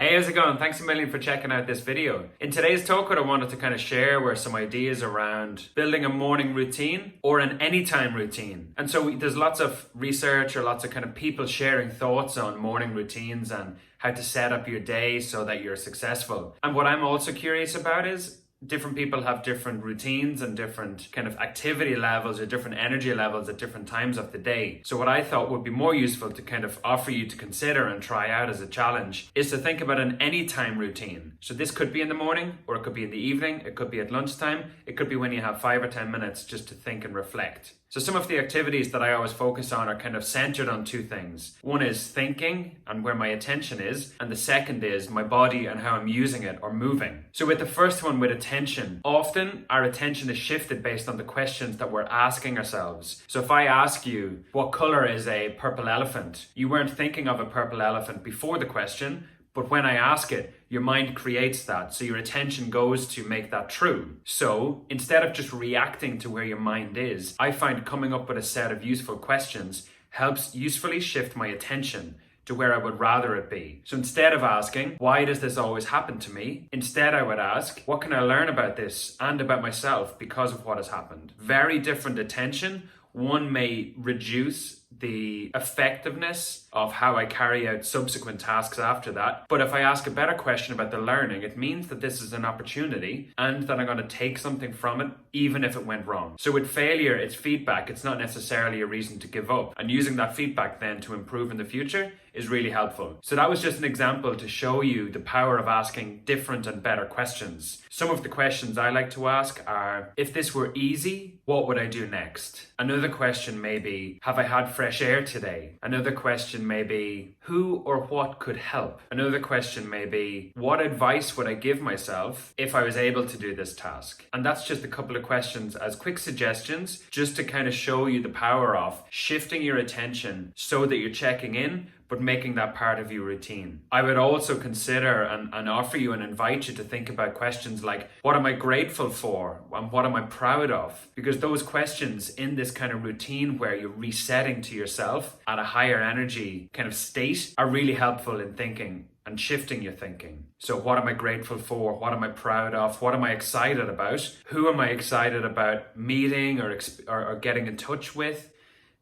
Hey, how's it going? Thanks a million for checking out this video. In today's talk, what I wanted to kind of share were some ideas around building a morning routine or an anytime routine. And so there's lots of research or lots of kind of people sharing thoughts on morning routines and how to set up your day so that you're successful. And what I'm also curious about is different people have different routines and different kind of activity levels or different energy levels at different times of the day. So what I thought would be more useful to kind of offer you to consider and try out as a challenge is to think about an anytime routine. So this could be in the morning, or it could be in the evening, it could be at lunchtime, it could be when you have 5 or 10 minutes just to think and reflect. So some of the activities that I always focus on are kind of centered on two things. One is thinking and where my attention is, and the second is my body and how I'm using it or moving. So with the first one, with attention, often our attention is shifted based on the questions that we're asking ourselves. So if I ask you, what color is a purple elephant? You weren't thinking of a purple elephant before the question, but when I ask it, your mind creates that. So your attention goes to make that true. So instead of just reacting to where your mind is, I find coming up with a set of useful questions helps usefully shift my attention to where I would rather it be. So instead of asking, why does this always happen to me? Instead, I would ask, what can I learn about this and about myself because of what has happened? Very different attention. One may reduce the effectiveness of how I carry out subsequent tasks after that. But if I ask a better question about the learning, it means that this is an opportunity and that I'm going to take something from it, even if it went wrong. So with failure, it's feedback. It's not necessarily a reason to give up. And using that feedback then to improve in the future is really helpful. So that was just an example to show you the power of asking different and better questions. Some of the questions I like to ask are, if this were easy, what would I do next? Another question may be, have I had fresh air today? Another question may be, who or what could help? Another question may be, what advice would I give myself if I was able to do this task? And that's just a couple of questions as quick suggestions, just to kind of show you the power of shifting your attention so that you're checking in, but making that part of your routine. I would also consider and offer you and invite you to think about questions like, what am I grateful for? And what am I proud of? Because those questions in this kind of routine where you're resetting to yourself at a higher energy kind of state are really helpful in thinking and shifting your thinking. So what am I grateful for? What am I proud of? What am I excited about? Who am I excited about meeting or getting in touch with?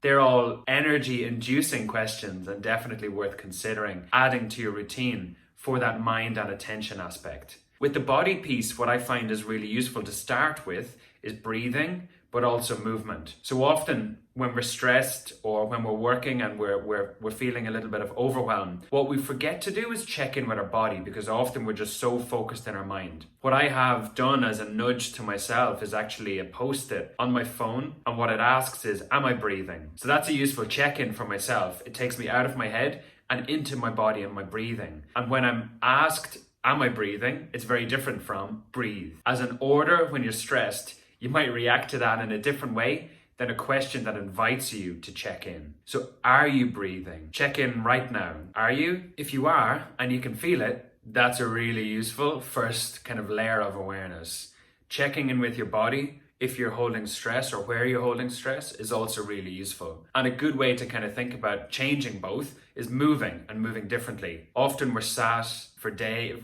They're all energy-inducing questions and definitely worth considering adding to your routine for that mind and attention aspect. With the body piece, what I find is really useful to start with is breathing, but also movement. So often when we're stressed or when we're working and we're feeling a little bit of overwhelm, what we forget to do is check in with our body, because often we're just so focused in our mind. What I have done as a nudge to myself is actually a post-it on my phone, and what it asks is, am I breathing? So that's a useful check-in for myself. It takes me out of my head and into my body and my breathing. And when I'm asked, am I breathing? It's very different from breathe. As an order, when you're stressed, you might react to that in a different way than a question that invites you to check in. So are you breathing? Check in right now. Are you? If you are, and you can feel it, that's a really useful first kind of layer of awareness. Checking in with your body, if you're holding stress or where you're holding stress, is also really useful. And a good way to kind of think about changing both is moving and moving differently. Often we're sat for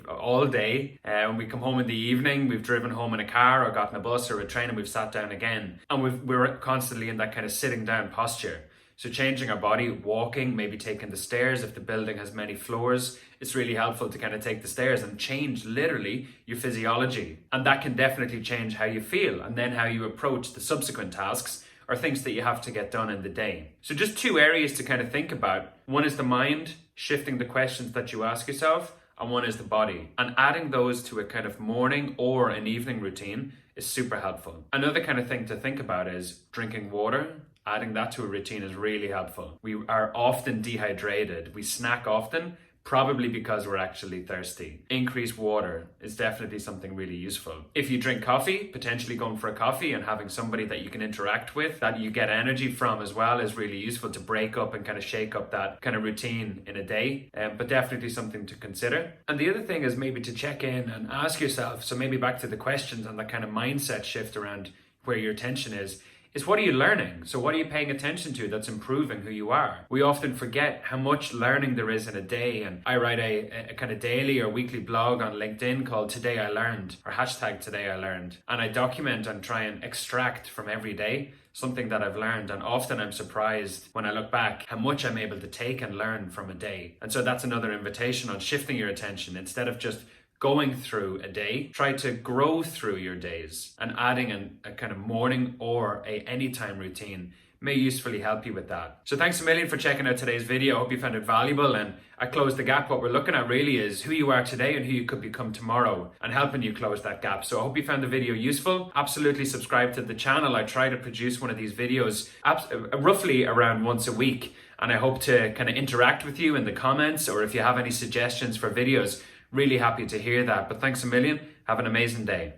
all day. When we come home in the evening, we've driven home in a car or gotten a bus or a train and we've sat down again. And we're constantly in that kind of sitting down posture. So changing our body, walking, maybe taking the stairs. If the building has many floors, it's really helpful to kind of take the stairs and change literally your physiology. And that can definitely change how you feel and then how you approach the subsequent tasks or things that you have to get done in the day. So just two areas to kind of think about. One is the mind, shifting the questions that you ask yourself, and one is the body. And adding those to a kind of morning or an evening routine is super helpful. Another kind of thing to think about is drinking water. Adding that to a routine is really helpful. We are often dehydrated. We snack often, probably because we're actually thirsty. Increased water is definitely something really useful. If you drink coffee, potentially going for a coffee and having somebody that you can interact with, that you get energy from as well, is really useful to break up and kind of shake up that kind of routine in a day, but definitely something to consider. And the other thing is maybe to check in and ask yourself, so maybe back to the questions and that kind of mindset shift around where your attention is is what are you learning? So what are you paying attention to that's improving who you are? We often forget how much learning there is in a day, and I write a kind of daily or weekly blog on LinkedIn called Today I Learned, or hashtag Today I Learned, and I document and try and extract from every day something that I've learned, and often I'm surprised when I look back how much I'm able to take and learn from a day. And so that's another invitation on shifting your attention. Instead of just going through a day, try to grow through your days, and adding a kind of morning or a anytime routine may usefully help you with that. So thanks a million for checking out today's video. I hope you found it valuable, and at Close the Gap, what we're looking at really is who you are today and who you could become tomorrow, and helping you close that gap. So I hope you found the video useful. Absolutely subscribe to the channel. I try to produce one of these videos roughly around once a week, and I hope to kind of interact with you in the comments, or if you have any suggestions for videos, really happy to hear that. But thanks a million. Have an amazing day.